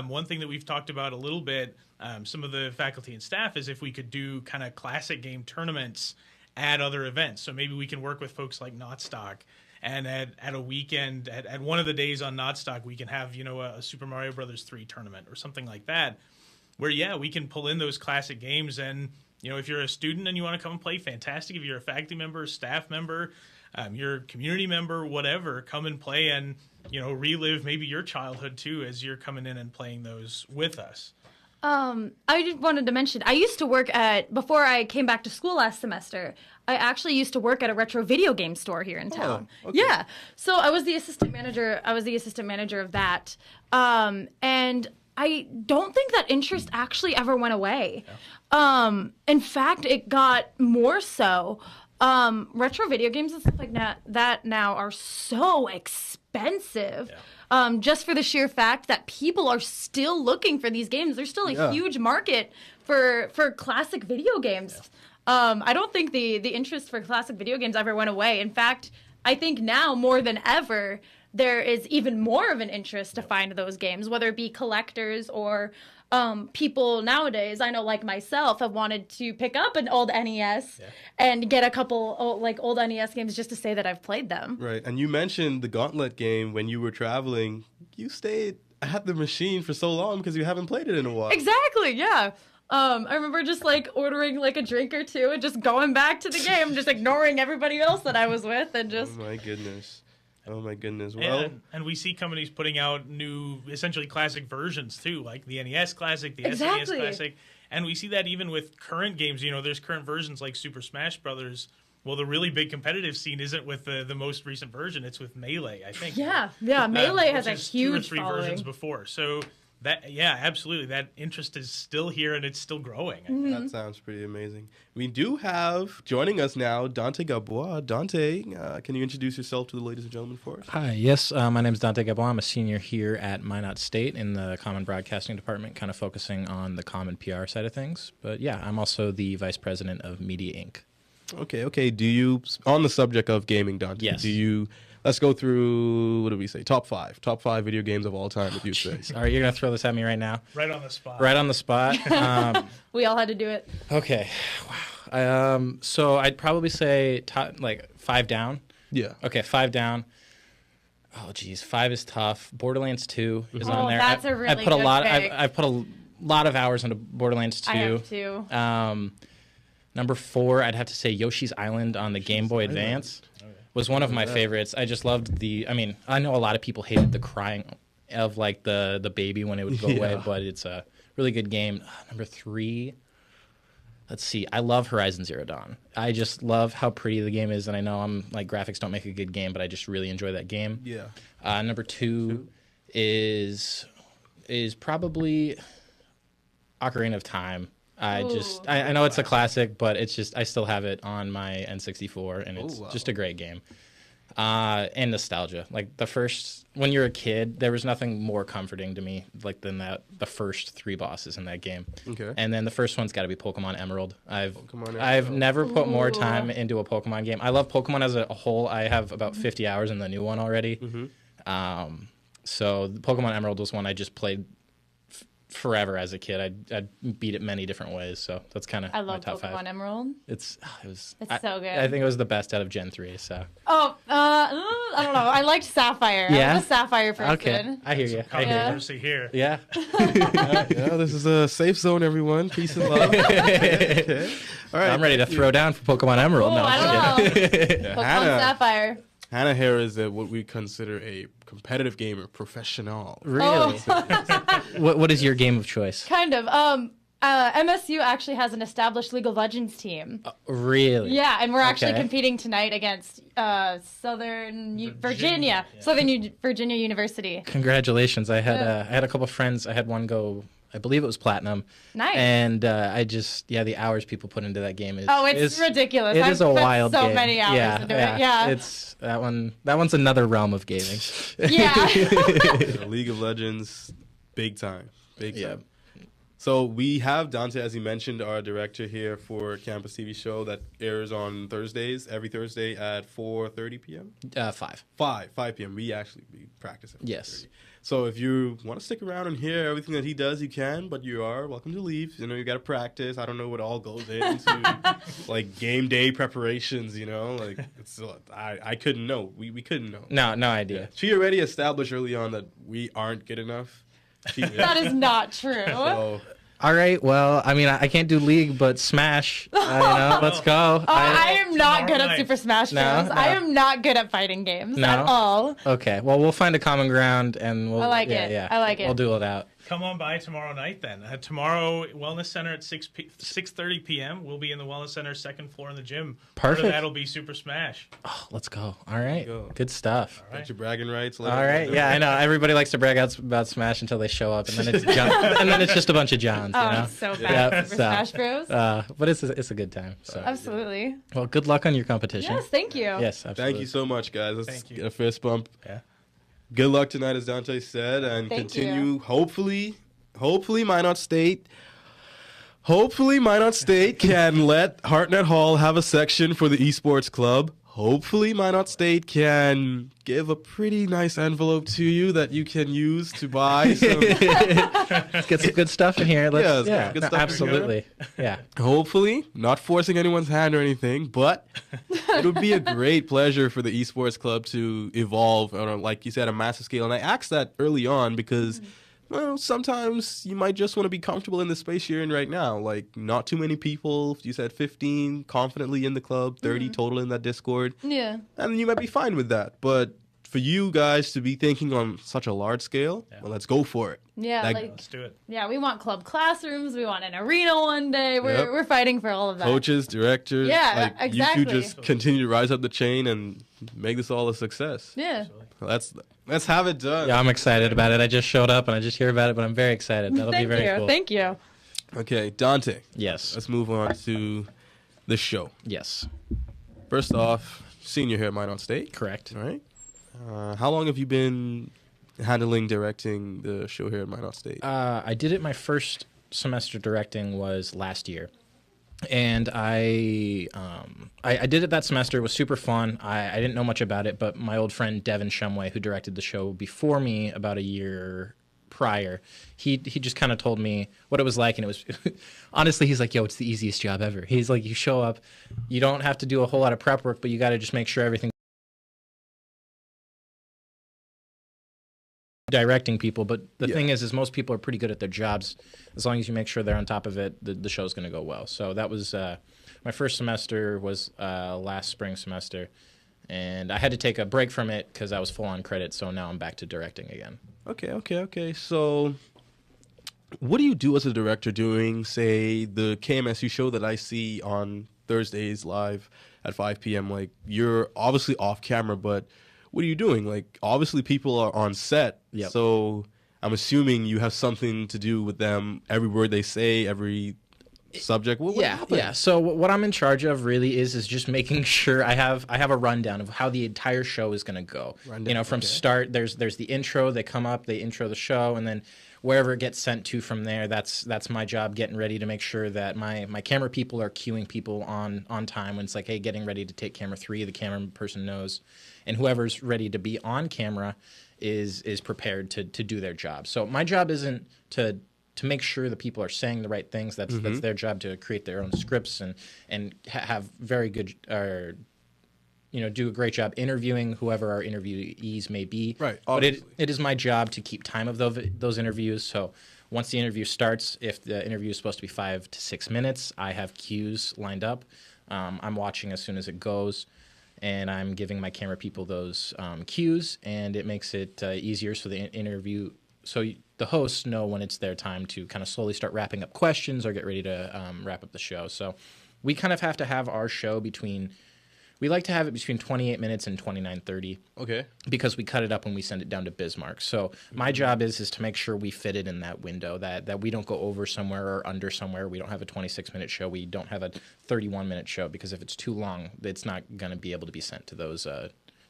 one thing that we've talked about a little bit, some of the faculty and staff, is if we could do kind of classic game tournaments at other events. So maybe we can work with folks like Notstock, and at a weekend, at one of the days on Notstock, we can have, a Super Mario Brothers 3 tournament or something like that, where, we can pull in those classic games. And, if you're a student and you want to come and play, fantastic. If you're a faculty member, staff member, you're a community member, whatever, come and play and, relive maybe your childhood too as you're coming in and playing those with us. I just wanted to mention, I used to work before I came back to school last semester, I actually used to work at a retro video game store here in town. Okay. Yeah. So I was the assistant manager of that. And I don't think that interest actually ever went away. Yeah. In fact, it got more so. Retro video games and stuff like that now are so expensive. Yeah. Just for the sheer fact that people are still looking for these games. There's still a huge market for classic video games. Yeah. I don't think the interest for classic video games ever went away. In fact, I think now more than ever, there is even more of an interest to find those games, whether it be collectors or people nowadays, I know like myself, have wanted to pick up an old NES and get a couple old NES games just to say that I've played them. Right. And you mentioned the Gauntlet game when you were traveling. You stayed at the machine for so long because you haven't played it in a while. Exactly, yeah. I remember just ordering a drink or two and just going back to the game, just ignoring everybody else that I was with and just... Oh my goodness. Well, and we see companies putting out new, essentially classic versions too, like the NES Classic, the Exactly. SNES Classic. And we see that even with current games. There's current versions like Super Smash Brothers. Well, the really big competitive scene isn't with the most recent version. It's with Melee, I think. Yeah. Melee has a huge 2 or 3 following. versions before. So absolutely. That interest is still here and it's still growing. Mm-hmm. That sounds pretty amazing. We do have joining us now Dante Gabois. Dante, can you introduce yourself to the ladies and gentlemen for us? Hi, yes, my name is Dante Gabois. I'm a senior here at Minot State in the Common Broadcasting Department, kind of focusing on the common PR side of things. But yeah, I'm also the vice president of Media Inc. Okay. Do you, on the subject of gaming, Dante, Yes. Let's go through, what do we say, top 5 video games of all time, if you say. All right, you're going to throw this at me right now? Right on the spot. Right on the spot. We all had to do it. Okay, wow. So I'd probably say 5 down. Yeah. Okay, 5 down. Oh, geez, 5 is tough. Borderlands 2 is on there. That's a really good pick. I've put a lot of hours into Borderlands 2. I have too. Number 4, I'd have to say Yoshi's Island on the Game Boy Advance. Was one of my favorites. I just loved I know a lot of people hated the crying of the baby when it would go away, but it's a really good game. Number 3, let's see. I love Horizon Zero Dawn. I just love how pretty the game is, and I know graphics don't make a good game, but I just really enjoy that game. Yeah. Number 2 is probably Ocarina of Time. I know it's a classic, but it's just I still have it on my N64, and it's just a great game. And nostalgia. Like when you're a kid, there was nothing more comforting to me like than the first 3 bosses in that game. Okay. And then the first one's got to be Pokemon Emerald. I've Emerald. never put more time into a Pokemon game. I love Pokemon as a whole. I have about 50 hours in the new one already. So the Pokemon Emerald was one I just played forever as a kid. I'd beat it many different ways. So that's kind of I my love top Pokemon 5. Emerald. It's so good. I think it was the best out of Gen 3. So I don't know. I liked Sapphire. Yeah? I'm a Sapphire person. okay, I hear you. I hear you. Controversy here. Yeah. Yeah, this is a safe zone, everyone. Peace and love. Okay. All right. I'm ready to throw down for Pokemon Emerald. Oh, No, I I'm don't kidding. know. Pokemon Hannah. Sapphire. Hannah here is what we consider a competitive gamer, professional. Really? Oh. What is your game of choice? Kind of. MSU actually has an established League of Legends team. Really? Yeah, and we're actually Okay. competing tonight against Virginia, Yeah. Virginia University. Congratulations. I had a couple of friends. I had one go, I believe it was platinum. Nice. And the hours people put into that game is It's ridiculous. It I've is a spent wild so game. many hours yeah, into yeah. it. Yeah. It's that one's another realm of gaming. Yeah. League of Legends, big time. Big time. Yeah. So we have Dante, as he mentioned, our director here for Campus TV show that airs on Thursdays, every Thursday at 4:30 p.m. 5. 5 p.m. We practice at 4:30. Yes. So if you want to stick around and hear everything that he does, you can, but you are welcome to leave. You know, you got to practice. I don't know what all goes into like game day preparations, you know? Like I couldn't know. We couldn't know. No idea. She already established early on that we aren't good enough. That is not true. So, All right. Well, I mean, I can't do League, but Smash. Let's go. I am not good Tomorrow at Super Smash Bros. No, no. I am not good at fighting games No? at all. Okay. Well, we'll find a common ground, and we'll. I like it. Yeah. I like it. We'll duel it out. Come on by tomorrow night then. Tomorrow, Wellness Center at 6:30 p.m. We'll be in the Wellness Center, second floor in the gym. Part Perfect. of that'll be Super Smash. Oh, let's go. All right. Go. Good stuff. All right. got your bragging rights. All right. Yeah, I know. Everybody likes to brag out about Smash until they show up, and then it's and then it's just a bunch of Johns. You Oh, know? it's so bad. Yeah, Super so, Smash Bros. But it's a good time. So, Absolutely. well, good luck on your competition. Yes, thank you. Yes, absolutely. Thank you so much, guys. Let's Thank you. get a fist bump. Yeah. Good luck tonight, as Dante said, and Thank continue. you. Hopefully, Minot State can let Hartnett Hall have a section for the esports club. Hopefully, Minot State can give a pretty nice envelope to you that you can use to buy some. Let's get some good stuff in here. Let's, Yeah, good stuff in here. absolutely. Yeah. Hopefully, not forcing anyone's hand or anything, but it would be a great pleasure for the esports club to evolve on, like you said, a massive scale. And I asked that early on because, well, sometimes you might just want to be comfortable in the space you're in right now. Like, not too many people. You said 15 confidently in the club, 30 total in that Discord. Yeah. And you might be fine with that. But for you guys to be thinking on such a large scale, well, let's go for it. Yeah, That- like Let's do it. we want club classrooms. We want an arena one day. Yep. We're fighting for all of that. Coaches, directors, Yeah, like, exactly. you two just continue to rise up the chain and make this all a success. Yeah. Let's have it done. Yeah, I'm excited about it. I just showed up and I just hear about it, but I'm very excited. That'll be very cool. Thank you. Okay, Dante, Yes. let's move on to the show. Yes. First off, senior here at Minot State. Correct. All right. How long have you been directing the show here at Minot State? I did it. My first semester directing was last year, and I did it that semester. It was super fun. I didn't know much about it, but my old friend Devin Shumway, who directed the show before me about a year prior, he just kind of told me what it was like, and it was honestly, he's like, yo, it's the easiest job ever. He's like, you show up, you don't have to do a whole lot of prep work, but you got to just make sure everything directing people. But the thing is most people are pretty good at their jobs. As long as you make sure they're on top of it, the show's going to go well. So that was my first semester was last spring semester, and I had to take a break from it because I was full on credit. So now I'm back to directing again. Okay. So, what do you do as a director doing, say, the KMSU show that I see on Thursdays live at 5 p.m.? Like, you're obviously off camera, but what are you doing? Like, obviously people are on set, so I'm assuming you have something to do with them. Every word they say, every subject? What Yeah, happened? yeah. So what I'm in charge of really is just making sure I have a rundown of how the entire show is going to go. From start, there's the intro. They come up, they intro the show, and then wherever it gets sent to from there, that's my job, getting ready to make sure that my camera people are cueing people on time when it's like, hey, getting ready to take camera 3, the camera person knows, and whoever's ready to be on camera is prepared to do their job. So my job isn't to make sure the people are saying the right things. That's their job, to create their own scripts and have very good do a great job interviewing whoever our interviewees may be. Right. But it is my job to keep time of those interviews. So once the interview starts, if the interview is supposed to be 5 to 6 minutes, I have cues lined up. I'm watching as soon as it goes, and I'm giving my camera people those cues, and it makes it easier so the interview. So the hosts know when it's their time to kind of slowly start wrapping up questions or get ready to wrap up the show. So we kind of have to have our show we like to have it between 28 minutes and 29:30. Okay. Because we cut it up when we send it down to Bismarck. So my job is to make sure we fit it in that window, that we don't go over somewhere or under somewhere. We don't have a 26-minute show. We don't have a 31-minute show, because if it's too long, it's not going to be able to be sent to those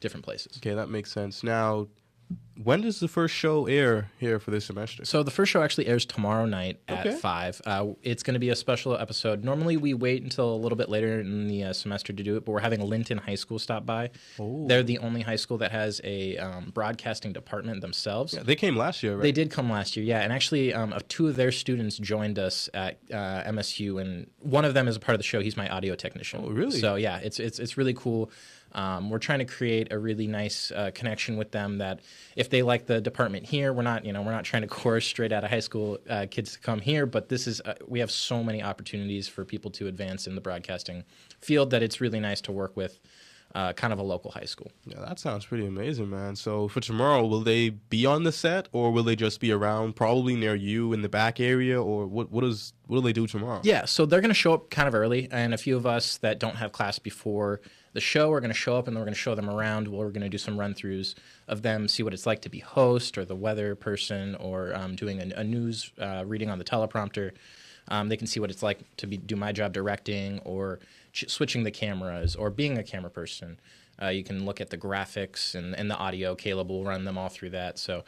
different places. Okay, that makes sense. Now, when does the first show air here for this semester? So the first show actually airs tomorrow night at Okay. 5. It's going to be a special episode. Normally we wait until a little bit later in the semester to do it, but we're having Linton High School stop by. Oh. They're the only high school that has a broadcasting department themselves. Yeah, they came last year, right? They did come last year, yeah. And actually, 2 of their students joined us at MSU, and one of them is a part of the show. He's my audio technician. Oh, really? So yeah, it's really cool. We're trying to create a really nice connection with them, that if they like the department here, we're not trying to coerce straight out of high school kids to come here, but this is we have so many opportunities for people to advance in the broadcasting field that it's really nice to work with kind of a local high school. Yeah, that sounds pretty amazing, man. So for tomorrow, will they be on the set, or will they just be around, probably near you in the back area, or what do they do tomorrow? Yeah, so they're going to show up kind of early, and a few of us that don't have class before the show are going to show up, and then we're going to show them around. We're going to do some run-throughs of them, see what it's like to be host or the weather person, or doing a news reading on the teleprompter. They can see what it's like to do my job directing, or switching the cameras, or being a camera person. You can look at the graphics and the audio. Caleb will run them all through that. So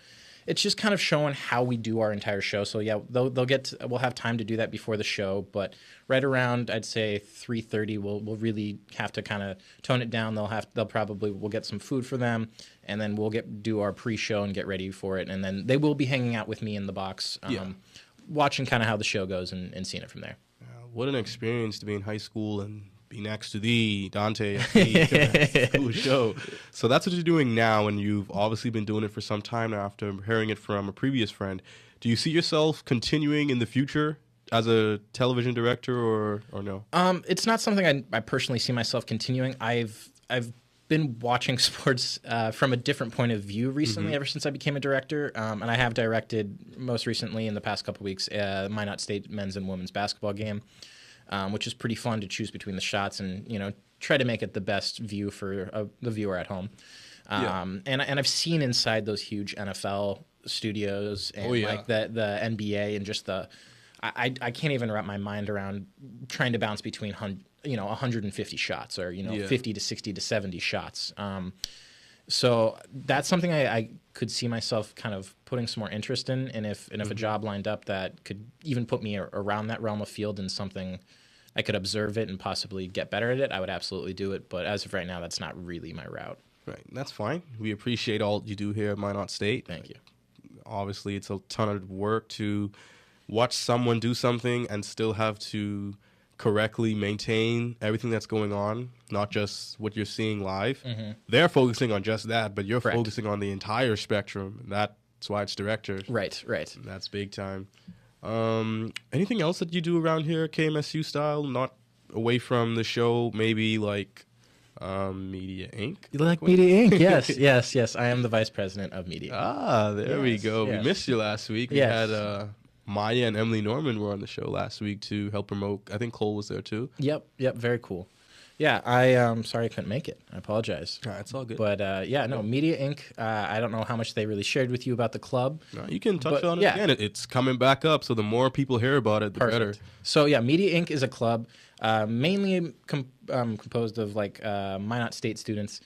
it's just kind of showing how we do our entire show. So yeah, we'll have time to do that before the show, but right around, I'd say 3:30, we'll really have to kind of tone it down. We'll get some food for them, and then we'll do our pre-show and get ready for it, and then they will be hanging out with me in the box, watching kind of how the show goes and seeing it from there. What an experience to be in high school and be next to the Dante at the school show. So that's what you're doing now, and you've obviously been doing it for some time now after hearing it from a previous friend. Do you see yourself continuing in the future as a television director, or no? It's not something I personally see myself continuing. I've been watching sports from a different point of view recently, ever since I became a director, and I have directed most recently in the past couple weeks Minot State men's and women's basketball game, which is pretty fun to choose between the shots and try to make it the best view for the viewer at home. And I've seen inside those huge NFL studios and like the NBA, and just I can't even wrap my mind around trying to bounce between 150 shots, or 50 to 60 to 70 shots. So that's something I could see myself kind of putting some more interest in, and if a job lined up that could even put me around that realm of field and something I could observe it and possibly get better at it, I would absolutely do it. But as of right now, that's not really my route. Right, that's fine. We appreciate all you do here at Minot State. Thank you. Obviously, it's a ton of work to watch someone do something and still have to correctly maintain everything that's going on, not just what you're seeing live. They're focusing on just that, but you're focusing on the entire spectrum. That's why it's directors. Right. That's big time. Anything else that you do around here, KMSU style, not away from the show, maybe like Media Inc.? You like Media Inc.? Yes. I am the vice president of Media Inc. There we go. Yes. We missed you last week. We had Maya and Emily Norman were on the show last week to help promote. I think Cole was there too. Yep, very cool. Yeah, I'm sorry I couldn't make it. I apologize. It's all good. But Media Inc. I don't know how much they really shared with you about the club. No, you can touch on it again. It's coming back up, so the more people hear about it, the better. So yeah, Media Inc. is a club mainly composed of like Minot State students,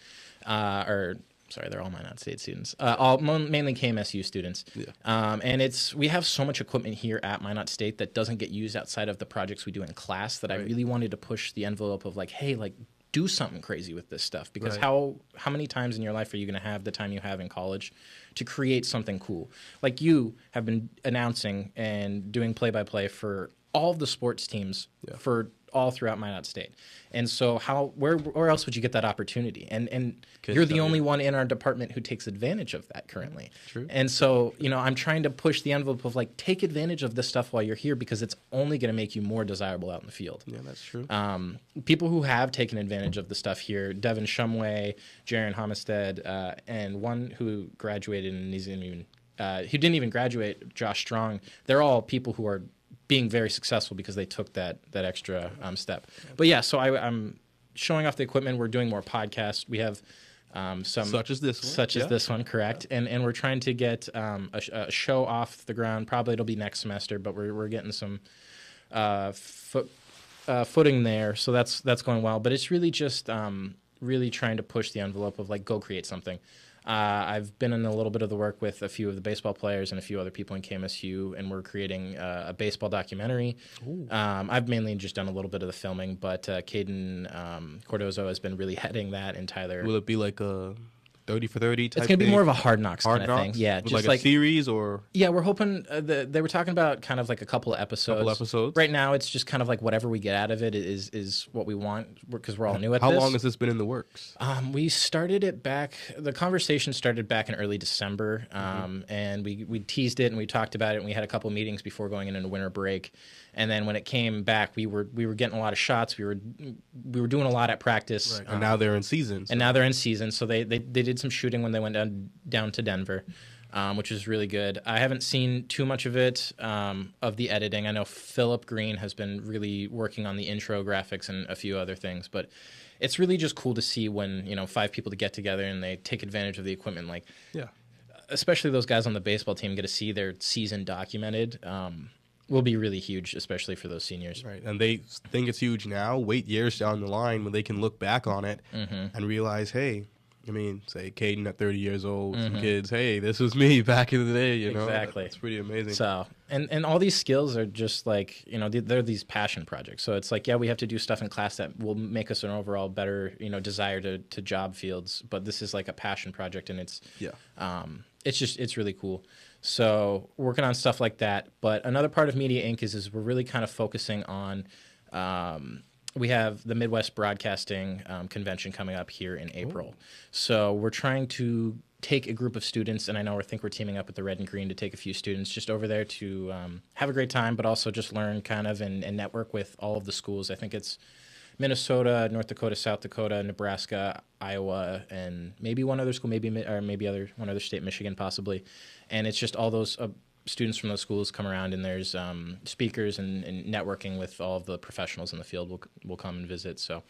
they're all Minot State students. Mainly KMSU students. Yeah. And we have so much equipment here at Minot State that doesn't get used outside of the projects we do in class that I really wanted to push the envelope of like, hey, like do something crazy with this stuff, because how many times in your life are you going to have the time you have in college to create something cool? Like you have been announcing and doing play-by-play for all of the sports teams for all throughout Minot State. And so where else would you get that opportunity? And you're the only one in our department who takes advantage of that currently. True. And so, I'm trying to push the envelope of like, take advantage of this stuff while you're here, because it's only going to make you more desirable out in the field. Yeah, that's true. People who have taken advantage of the stuff here, Devin Shumway, Jaron Homestead, and one who graduated and who didn't even graduate, Josh Strong, they're all people who are being very successful because they took that extra step. But yeah, so I'm showing off the equipment. We're doing more podcasts. We have some such as this one, correct. And we're trying to get a show off the ground. Probably it'll be next semester, but we're getting some footing there. So that's going well. But it's really just really trying to push the envelope of like, go create something. I've been in a little bit of the work with a few of the baseball players and a few other people in KMSU, and we're creating a baseball documentary. I've mainly just done a little bit of the filming, but Caden Cordozo has been really heading that, and Tyler. Will it be like a 30 for 30 type It's going to be thing? more of a Hard Knocks kind of thing. Yeah, with just like a series or? Yeah, we're hoping they were talking about kind of like a couple of episodes. Right now, it's just kind of like whatever we get out of it is what we want, because we're all new at this. How long has this been in the works? We started it back. The conversation started back in early December, and we teased it and we talked about it, and we had a couple meetings before going into winter break. And then when it came back, we were getting a lot of shots. We were doing a lot at practice. Right. And now they're in season. And now they're in season. So they did some shooting when they went down to Denver, which is really good. I haven't seen too much of it, of the editing. I know Philip Green has been really working on the intro graphics and a few other things. But it's really just cool to see when, 5 people to get together and they take advantage of the equipment. Like, especially those guys on the baseball team get to see their season documented. Will be really huge, especially for those seniors. Right, and they think it's huge now. Wait years down the line when they can look back on it and realize, hey, say Caden at 30 years old, some kids, hey, this was me back in the day, Exactly. That's pretty amazing. So, and all these skills are just like, they're these passion projects. So it's like, we have to do stuff in class that will make us an overall better, desire to job fields. But this is like a passion project, and it's really cool. So working on stuff like that. But another part of Media Inc. is we're really kind of focusing on, we have the Midwest Broadcasting Convention coming up here in April. So we're trying to take a group of students, and I think we're teaming up with the Red and Green to take a few students just over there to have a great time, but also just learn kind of and network with all of the schools. I think it's Minnesota, North Dakota, South Dakota, Nebraska, Iowa, and maybe one other school, one other state, Michigan possibly. And it's just all those students from those schools come around, and there's speakers and networking with all of the professionals in the field will come and visit. So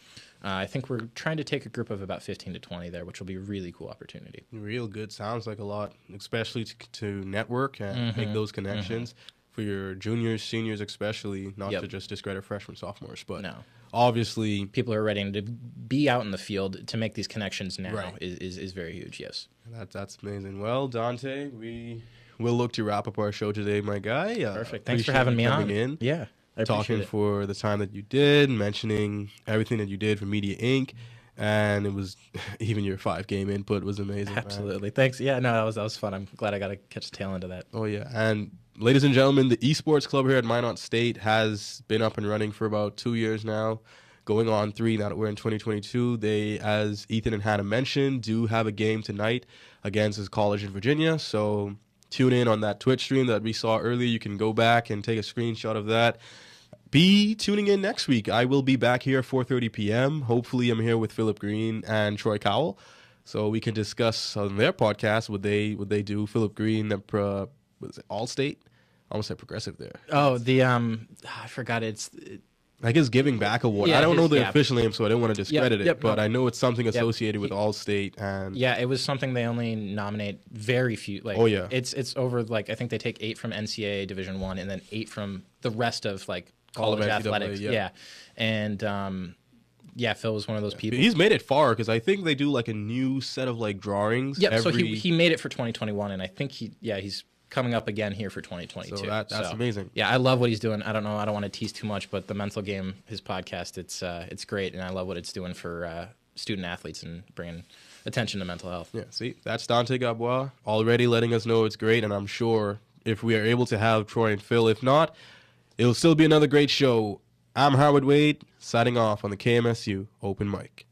I think we're trying to take a group of about 15 to 20 there, which will be a really cool opportunity. Real good. Sounds like a lot, especially to network and make those connections. For your juniors, seniors especially, not to just discredit freshmen, sophomores, but obviously people who are ready to be out in the field to make these connections now is very huge, yes. That's amazing. Well, Dante, we will look to wrap up our show today, my guy. Perfect. Thanks for having me on. Yeah, I talking for the time that you did, mentioning everything that you did for Media Inc., and it was even your 5-game input was amazing. Absolutely. Man. Thanks. Yeah, no, that was fun. I'm glad I got to catch the tail end of that. Oh, yeah. And ladies and gentlemen, the esports club here at Minot State has been up and running for about 2 years now, going on 3 now that we're in 2022. They, as Ethan and Hannah mentioned, do have a game tonight against his college in Virginia. So tune in on that Twitch stream that we saw earlier. You can go back and take a screenshot of that. Be tuning in next week. I will be back here 4:30 p.m. Hopefully I'm here with Philip Green and Troy Cowell, so we can discuss on their podcast what they do. Philip Green, what is it, All-State? I almost said Progressive there. Oh, the I forgot I guess Giving Back Award. Yeah, I don't know the yeah. official name, so I don't want to discredit it, Yep, but no. I know it's something associated with All-State. And Yeah, it was something they only nominate very few. Like, Oh, yeah. It's over, like, I think they take 8 from NCAA Division I and then 8 from the rest of, like, college NCAA, athletics. yeah. And, yeah, Phil was one of those people. he's made it far because I think they do like a new set of like drawings. Yep, so every... he made it for 2021, and I think he's coming up again here for 2022. So that's amazing. Yeah, I love what he's doing. I don't want to tease too much, but the Mental Game, his podcast, it's great, and I love what it's doing for student athletes and bringing attention to mental health. Yeah, see, that's Dante Gabois already letting us know it's great, and I'm sure if we are able to have Troy and Phil, if not, it'll still be another great show. I'm Howard Wade, signing off on the KMSU Open Mic.